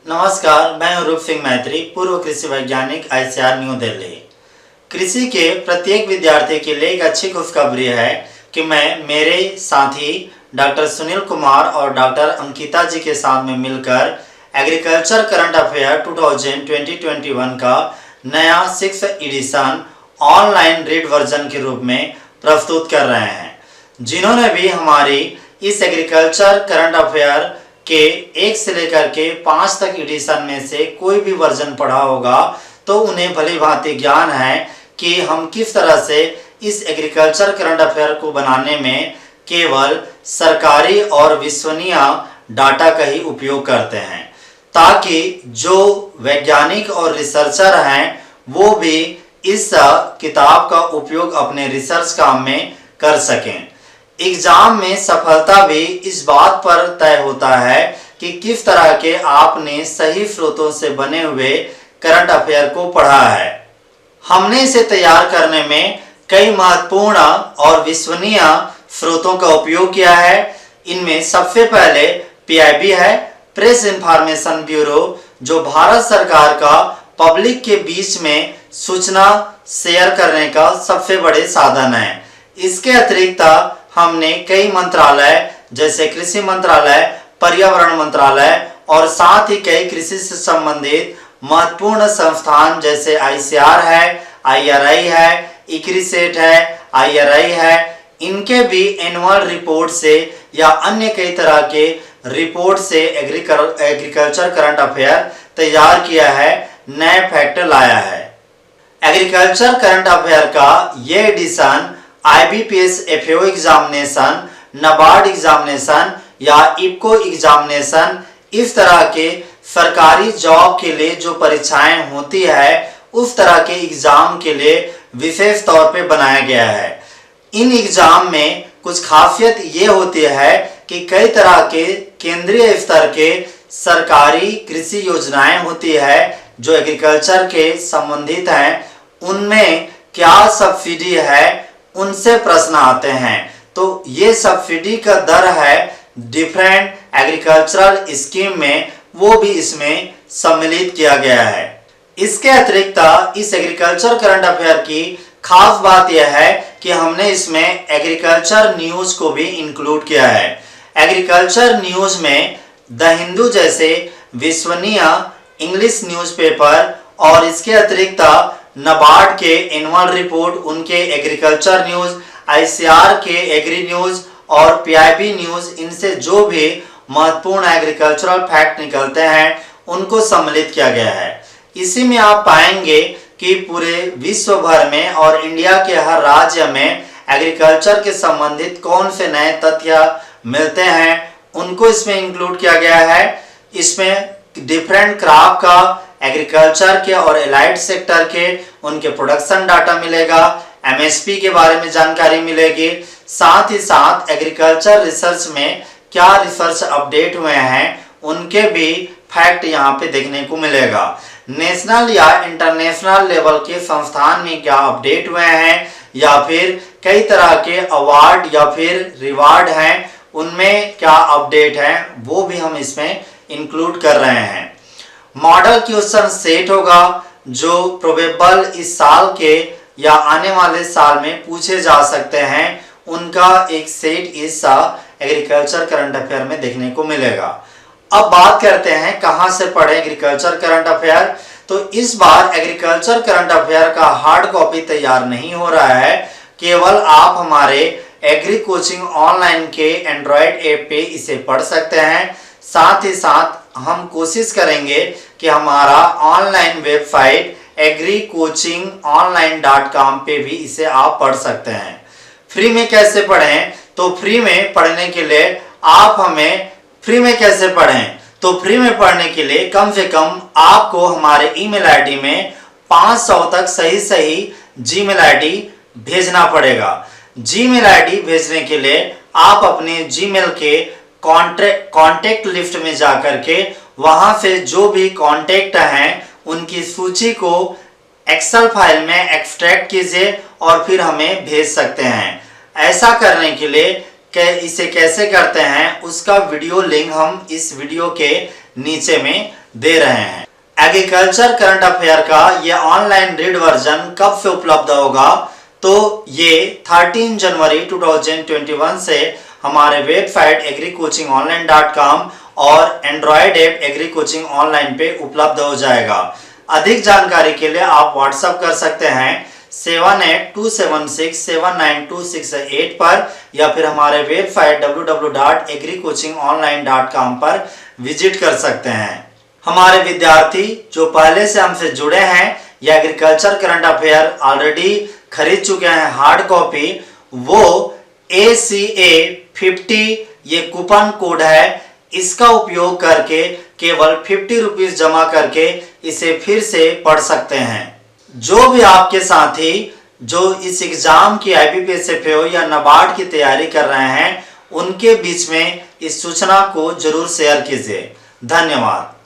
नमस्कार, मैं हूं रूप सिंह मैत्री, पूर्व कृषि वैज्ञानिक आईसीआर न्यू दिल्ली। कृषि के प्रत्येक विद्यार्थी के लिए एक अच्छी खुशखबरी है कि मैं मेरे साथी डॉक्टर सुनील कुमार और डॉक्टर अंकिता जी के साथ में मिलकर एग्रीकल्चर करंट अफेयर 2021 का नया 6th addition online read version के रूप में प्रस्तुत कर रहे हैं। जिन्होंने भी हमारी इस एग्रीकल्चर करंट अफेयर के 1 से लेकर के 5 तक एडिशन में से कोई भी वर्जन पढ़ा होगा तो उन्हें भली भांति ज्ञान है कि हम किस तरह से इस एग्रीकल्चर करंट अफेयर को बनाने में केवल सरकारी और विश्वसनीय डाटा का ही उपयोग करते हैं, ताकि जो वैज्ञानिक और रिसर्चर हैं वो भी इस किताब का उपयोग अपने रिसर्च काम में कर सकें। एग्जाम में सफलता भी इस बात पर तय होता है कि किस तरह के आपने सही स्रोतों से बने हुए करंट अफेयर को पढ़ा है। हमने इसे तैयार करने में कई महत्वपूर्ण और विश्वसनीय स्रोतों का उपयोग किया है। इनमें सबसे पहले पीआईबी है, प्रेस इंफॉर्मेशन ब्यूरो, जो भारत सरकार का पब्लिक के बीच में सूचना शेयर करने का सबसे बड़े साधन है। इसके अतिरिक्त हमने कई मंत्रालय जैसे कृषि मंत्रालय, पर्यावरण मंत्रालय और साथ ही कई कृषि से संबंधित महत्वपूर्ण संस्थान जैसे आईसीआर है, आईआरआई है, इक्रिसेट है, आईआरआई है, इनके भी एनुअल रिपोर्ट से या अन्य कई तरह के रिपोर्ट से एग्रीकल्चर करंट अफेयर तैयार किया है, नए फैक्ट लाया है। एग्रीकल्चर करंट अफेयर का ये edition IBPS FAO examination, NABARD examination या इपको एग्जामिनेशन, इस तरह के सरकारी जॉब के लिए जो परीक्षाएं होती है उस तरह के एग्जाम के लिए विशेष तौर पे बनाया गया है। इन एग्जाम में कुछ खासियत ये होती है कि कई तरह के केंद्रीय स्तर के सरकारी कृषि योजनाएं होती है जो एग्रीकल्चर के संबंधित हैं, उनमें क्या सब्सिडी है उनसे प्रश्न आते हैं। तो ये सब्सिडी का दर है डिफरेंट एग्रीकल्चरल स्कीम में, वो भी इसमें सम्मिलित किया गया है। इसके अतिरिक्त इस एग्रीकल्चर करंट अफेयर की खास बात यह है कि हमने इसमें एग्रीकल्चर न्यूज को भी इंक्लूड किया है। एग्रीकल्चर न्यूज में द हिंदू जैसे विश्वसनीय इंग्लिश न्यूज़पेपर और इसके अतिरिक्त नाबार्ड के एनुअल रिपोर्ट, उनके एग्रीकल्चर न्यूज, आईसीआर के एग्री न्यूज और पीआईबी न्यूज, इनसे जो भी महत्वपूर्ण एग्रीकल्चरल फैक्ट निकलते हैं उनको सम्मिलित किया गया है। इसी में आप पाएंगे कि पूरे विश्व भर में और इंडिया के हर राज्य में एग्रीकल्चर के संबंधित कौन से नए तथ्य मिलते हैं उनको इसमें इंक्लूड किया गया है। इसमें डिफरेंट क्रॉप का, एग्रीकल्चर के और एलाइड सेक्टर के उनके प्रोडक्शन डाटा मिलेगा, एमएसपी के बारे में जानकारी मिलेगी, साथ ही साथ एग्रीकल्चर रिसर्च में क्या रिसर्च अपडेट हुए हैं उनके भी फैक्ट यहाँ पे देखने को मिलेगा। नेशनल या इंटरनेशनल लेवल के संस्थान में क्या अपडेट हुए हैं या फिर कई तरह के अवार्ड या फिर रिवार्ड हैं उनमें क्या अपडेट है वो भी हम इसमें इंक्लूड कर रहे हैं। मॉडल क्वेश्चन सेट होगा जो प्रोबेबल इस साल के या आने वाले साल में पूछे जा सकते हैं, उनका एक सेट इस एग्रीकल्चर करंट अफेयर में देखने को मिलेगा। अब बात करते हैं कहां से पढ़े एग्रीकल्चर करंट अफेयर। तो इस बार एग्रीकल्चर करंट अफेयर का हार्ड कॉपी तैयार नहीं हो रहा है, केवल आप हमारे एग्री कोचिंग ऑनलाइन के एंड्रॉयड ऐप पे इसे पढ़ सकते हैं। साथ ही साथ हम कोशिश करेंगे कि हमारा ऑनलाइन वेबसाइट agricoachingonline.com पे भी इसे आप पढ़ सकते हैं। फ्री में कैसे पढ़ें? तो फ्री में पढ़ने के लिए आप हमें फ्री में कैसे पढ़ें? तो फ्री में पढ़ने के लिए कम से कम आपको हमारे ईमेल आईडी में 500 तक सही जीमेल आईडी भेजना पड़ेगा। जीमेल आईडी भेजने के लिए आप अपने जीमेल के कॉन्टेक्ट लिस्ट में जाकर के वहां से जो भी कॉन्टेक्ट हैं उनकी सूची को एक्सेल फाइल में एक्सट्रैक्ट कीजिए और फिर हमें भेज सकते हैं। ऐसा करने के लिए इसे कैसे करते हैं उसका वीडियो लिंक हम इस वीडियो के नीचे में दे रहे हैं। एग्रीकल्चर करंट अफेयर का ये ऑनलाइन रीड वर्जन कब से उपलब्ध होगा? तो ये 13 जनवरी 2021 से हमारे वेबसाइट agricoachingonline.com और Android app agree coaching online पे उपलब्ध हो जाएगा। अधिक जानकारी के लिए आप व्हाट्सएप कर सकते हैं 7827679268 पर, या फिर हमारे वेबसाइट www.agricoachingonline.com पर विजिट कर सकते हैं। हमारे विद्यार्थी जो पहले से हमसे जुड़े हैं या एग्रीकल्चर करंट अफेयर ऑलरेडी खरीद चुके हैं हार्ड कॉपी, वो ACA 50 ये कूपन कोड है, इसका उपयोग करके केवल 50 रुपीज जमा करके इसे फिर से पढ़ सकते हैं। जो भी आपके साथी जो इस एग्जाम की IBPS FAO या नाबार्ड की तैयारी कर रहे हैं, उनके बीच में इस सूचना को जरूर शेयर कीजिए। धन्यवाद।